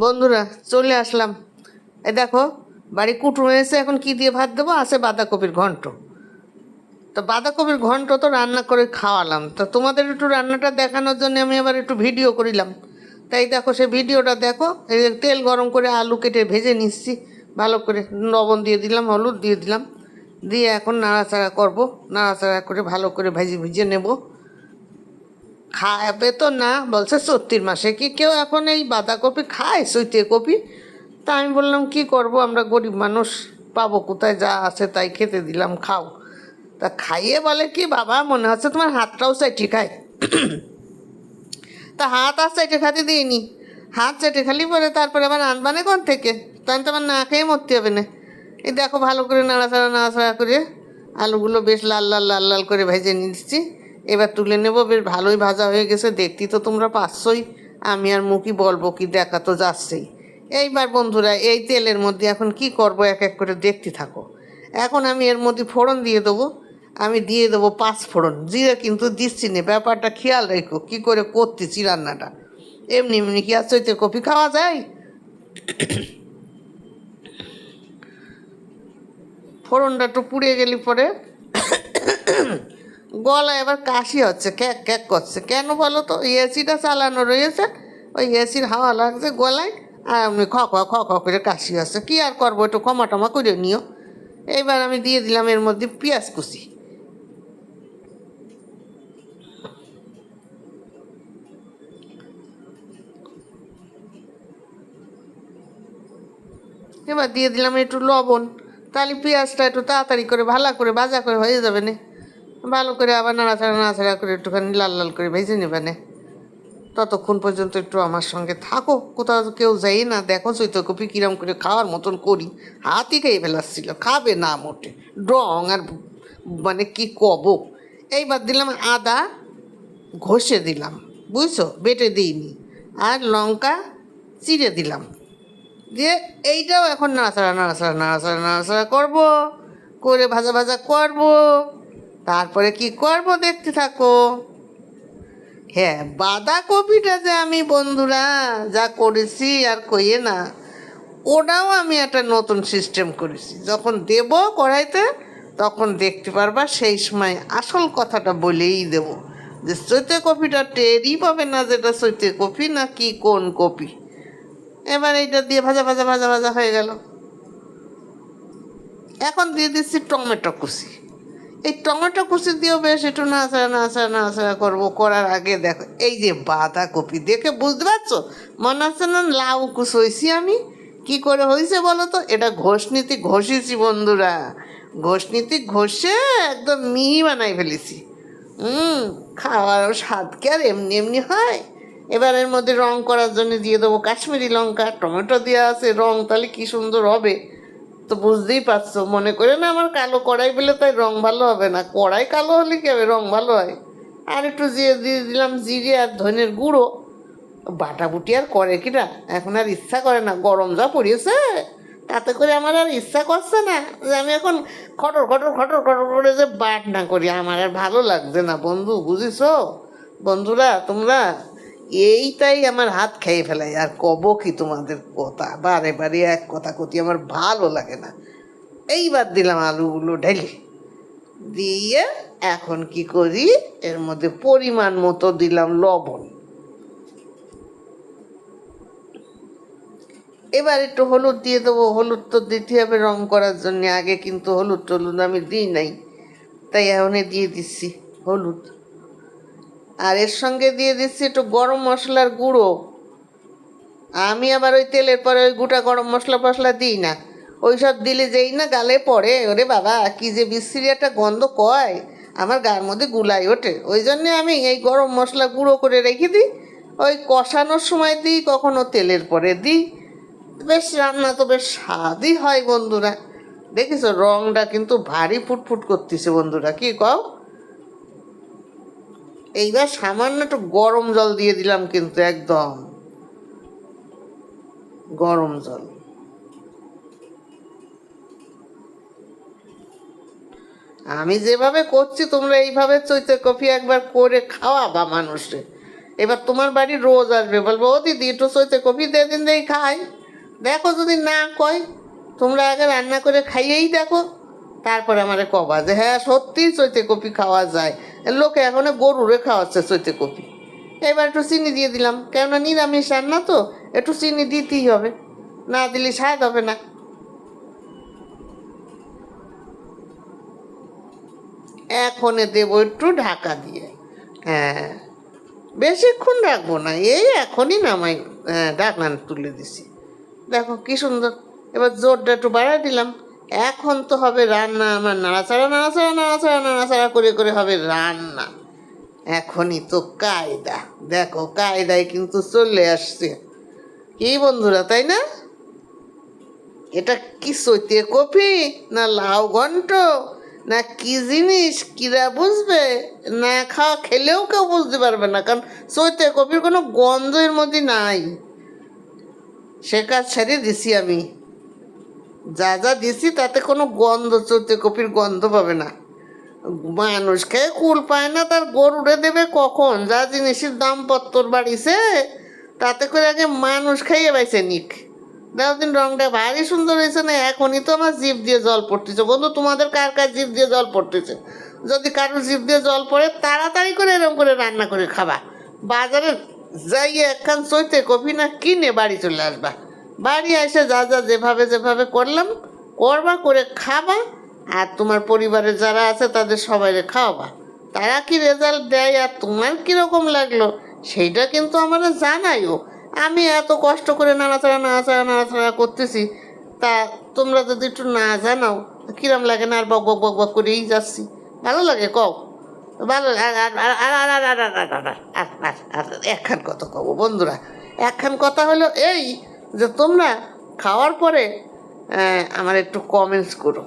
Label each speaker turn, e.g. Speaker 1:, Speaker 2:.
Speaker 1: বন্ধুরা চলে আসলাম। এই দেখো, বাড়ি কুটুম এসে এখন কি দিয়ে ভাত দেবো, আছে বাঁধাকপির ঘন্ট। তো বাঁধাকপির ঘন্ট তো রান্না করে খাওয়ালাম, তো তোমাদের একটু রান্নাটা দেখানোর জন্য আমি আবার একটু ভিডিও করিলাম। তাই দেখো, সেই ভিডিওটা দেখো। এই যে তেল গরম করে আলু কেটে ভেজে নিচ্ছি ভালো করে, লবণ দিয়ে দিলাম, হলুদ দিয়ে দিলাম, দিয়ে এখন নাড়াচাড়া করবো। নাড়াচাড়া করে ভালো করে ভেজে ভেজে নেব। খাবে তো না, বলছে 34 মাসে কি কেউ এখন এই বাঁধাকপি খায়, সৈতে কপি? তা আমি বললাম কি করব, আমরা গরিব মানুষ, পাবো কোথায়, যা আছে তাই খেতে দিলাম, খাও। তা খাইয়ে বলে কি, বাবা মনে হচ্ছে তোমার হাতটাও চাইটি খায়। তা হাত আর চাইটে খাতে দিইনি, হাত চাইটে খালি পরে তারপরে আবার আনবানে কোন থেকে, তাই তো আমার না খেয়ে মরতে হবে না। এই দেখো ভালো করে নাড়াচাড়া নাড়াচাড়া করে আলুগুলো বেশ লাল লাল লাল লাল করে ভেজে নিচ্ছি। এবার তুলে নেব। বেশ ভালোই ভাজা হয়ে গেছে, দেখতে তো তোমরা পাচ্ছই, আমি আর মুখই বলবো কি, দেখা তো যাচ্ছেই। এইবার বন্ধুরা এই তেলের মধ্যে এখন কি করব, এক এক করে দেখতে থাকো। এখন আমি এর মধ্যে ফোড়ন দিয়ে দেবো। আমি দিয়ে দেবো 5 ফোড়ন, জিরে কিন্তু দিচ্ছি না, ব্যাপারটা খেয়াল রেখো কী করে করতেছি রান্নাটা। এমনি এমনি কি আর চৈতে কপি খাওয়া যায়? ফোড়নটা একটু পুড়িয়ে গেলি পরে গলায় এবার কাশি হচ্ছে, ক্যাক ক্যাক করছে, কেন বলো তো? এসিটা চালানো রয়েছে, ওই এসির হাওয়া লাগছে গলায়, আর এমনি খ খ খ খ করে কাশি হচ্ছে। কী আর করবো, একটু ক্ষমা টমা করে নিও। এইবার আমি দিয়ে দিলাম এর মধ্যে পেঁয়াজ কুচি। এবার দিয়ে দিলাম একটু লবণ, তাহলে পেঁয়াজটা একটু তাড়াতাড়ি করে ভালো করে ভাজা করে হয়ে যাবে না। ভালো করে আবার নাড়াচাড়া নাড়াচাড়া করে একটুখানি লাল লাল করে ভেজে নেবে না। ততক্ষণ পর্যন্ত একটু আমার সঙ্গে থাকো, কোথাও কেউ যাই না। দেখো চৈতকপি কিরম করে খাওয়ার মতন করি, হাতই খেয়ে ফেলাচ্ছিল, খাবে না মোটে, ডং আর মানে কি কব। এইবার দিলাম আদা, ঘষে দিলাম, বুঝছো, বেটে দিইনি। আর লঙ্কা চিড়ে দিলাম, দিয়ে এইটাও এখন নাড়াচাড়া নাড়াচাড়া নাড়াচাড়া নাড়াচাড়া করবো, করে ভাজা ভাজা করবো। তারপরে কি করব দেখতে থাকো। হ্যাঁ, বাঁধাকপিটা যে আমি বন্ধুরা যা করেছি আর কইয়ে না, ওটাও আমি একটা নতুন সিস্টেম করেছি। যখন দেব কড়াইতে তখন দেখতে পারবা, সেই সময় আসল কথাটা বলেই দেব যে চৈতে কপিটা টেরই পাবে না যেটা চৈতে কপি না কি কোন কপি। এবার এইটা দিয়ে ভাজা ভাজা ভাজা ভাজা হয়ে গেল। এখন দিয়ে দিচ্ছি টমেটো কুচি। এই টমেটো কুচি দিয়েও বেশ একটু নাড়াচাড়া নাড়াচাড়া নাড়াচাড়া করবো। করার আগে দেখো, এই যে বাঁধাকপি দেখে বুঝতে পারছো, মনে হচ্ছে না লাউ কুচোইছি আমি? কি করে হয়েছে বলো তো? এটা ঘষনিতে ঘষেছি বন্ধুরা, ঘষনিতে ঘষে একদম মিহি বানাই ফেলেছি। খাওয়ার স্বাদ কি আর এমনি এমনি হয়? এবার এর মধ্যে রং করার জন্য দিয়ে দেবো কাশ্মীরি লঙ্কা, টমেটো দেওয়া আছে, রং তাহলে কি সুন্দর হবে। তো বুঝতেই পারছো, মনে করে না আমার কালো কড়াই বলে তাই রং ভালো হবে না, কড়াই কালো হলে কি হবে, রং ভালো হয়। আর একটু দিয়ে দিলাম জিরে আর ধনের গুঁড়ো। বাটাবুটি আর করে কিনা, এখন আর ইচ্ছা করে না, গরম যা পড়িয়েছে তাতে করে আমার আর ইচ্ছা করছে না যে আমি এখন খটর খটর খটর খটর করে যে বাট না করি, আমার আর ভালো লাগছে না বন্ধু, বুঝিছো? বন্ধুরা তোমরা, এইটাই আমার হাত খেয়ে ফেলাই। আর কব কি তোমাদের কথা, বারে বারে এক কথা কতি আমার ভালো লাগে না। এইবার দিলাম আলুগুলো ঢেলে, দিয়ে এখন কি করি, এর মধ্যে পরিমাণ মতো দিলাম লবণ। এবার একটু হলুদ দিয়ে দেবো, হলুদ তো দিতে হবে রং করার জন্য, আগে কিন্তু হলুদ টলুদ আমি দিই নাই, তাই এখন দিয়ে দিচ্ছি হলুদ। আর এর সঙ্গে দিয়ে দিচ্ছি একটু গরম মশলার গুঁড়ো। আমি আবার ওই তেলের পরে ওই গোটা গরম মশলা ফসলা দিই না, ওই সব দিলে যেই না গালে পড়ে, ওরে বাবা কি যে বিশ্রী একটা গন্ধ কয়, আমার গায়ের মধ্যে গুলাই ওঠে। ওই জন্যে আমি এই গরম মশলা গুঁড়ো করে রেখে দিই, ওই কষানোর সময় দিই, কখনো তেলের পরে দিই। বেশ রান্না তো বেশ স্বাদই হয় বন্ধুরা। দেখেছো রংটা কিন্তু ভারী ফুটফুট করতেছে বন্ধুরা, কি কও? এইবার সামান্য একটু গরম জল দিয়ে দিলাম, কিন্তু একদম গরম জল। আমি যেভাবে করছি তোমরা এইভাবে চৈতে কফি একবার করে খাওয়াবা মানুষে, এবার তোমার বাড়ি রোজ আসবে, বলবো ও দিদি একটু চৈতে কপি দিয়ে দিন দেই খাই। দেখো যদি না কয়, তোমরা আগে রান্না করে খাইয়েই দেখো, তারপরে আমারে কবা যে হ্যাঁ সত্যিই চৈতে কপি খাওয়া যায়। লোকে এখন গরুরে খাওয়াচ্ছে চৈতে কপি। এবার একটু চিনি দিয়ে দিলাম, কেননা নিরামিষ রান্না তো একটু চিনি দিতেই হবে, না দিলে স্বাদ হবে না। এখন দেবো একটু ঢাকা দিয়ে। হ্যাঁ, বেশিক্ষণ রাখবো না, এই এখনই নামাই। হ্যাঁ, ঢাকনা তুলে দিছি, দেখো কি সুন্দর। এবার জোরটা একটু বাড়াই দিলাম। এখন তো হবে রান্না, আমার নাড়াচাড়া নাড়াচাড়া নাড়াচাড়া নাড়াচাড়া করে করে হবে রান্না। এখনই তো কায়দা, দেখো কায়দায় কিন্তু চলে আসছে। কি বন্ধুরা, তাই না? এটা কি চৈতে কপি না লাউ ঘন্ট না কি জিনিস, কিরা বুঝবে? না খাওয়া খেলেও কেউ বুঝতে পারবে না, কারণ চৈতে কপির কোনো গন্ধ এর মধ্যে নাই। সে কাজ ছেড়ে দিছি আমি, যা যা দিছি তাতে কোনো গন্ধ, চৈতে কপির গন্ধ পাবে না। মানুষ খেয়ে কুল পায় না, তার গরুরে দেবে কখন? যা জিনিসের দাম পত্তর বাড়িছে, তাতে করে আগে মানুষ খাইয়ে পাইছে নিক। দাও দিন, রংটা ভারী সুন্দর হয়েছে না? এখনই তো আমার জিভ দিয়ে জল পড়তেছে বন্ধু। তোমাদের কার কার জিভ দিয়ে জল পড়তেছে? যদি কারোর জিভ দিয়ে জল পড়ে, তাড়াতাড়ি করে এরকম করে রান্না করে খাবা। বাজারে যাইয়ে একখান চৈতে কপি না কিনে বাড়ি চলে আসবা। বাড়ি এসে যা যা যেভাবে যেভাবে করলাম করবা, করে খাবা। আর তোমার পরিবারের যারা আছে তাদের সবাইকে খাওয়াবা। তারা কি রেজাল্ট দেয় আর তোমার কীরকম লাগলো সেইটা কিন্তু আমার জানাইও। আমি এত কষ্ট করে নাড়াচাড়া নাড়াচাড়া নাড়াচাড়া করতেছি, তা তোমরা যদি একটু না জানাও কিরম লাগে না? আর বক বক বক বক করেই যাচ্ছি, ভালো লাগে কও? ভালো। আর একখান কথা কব বন্ধুরা, একখান কথা হলো এই যে তোমরা খাওয়ার পরে আমার একটু কমেন্টস করো।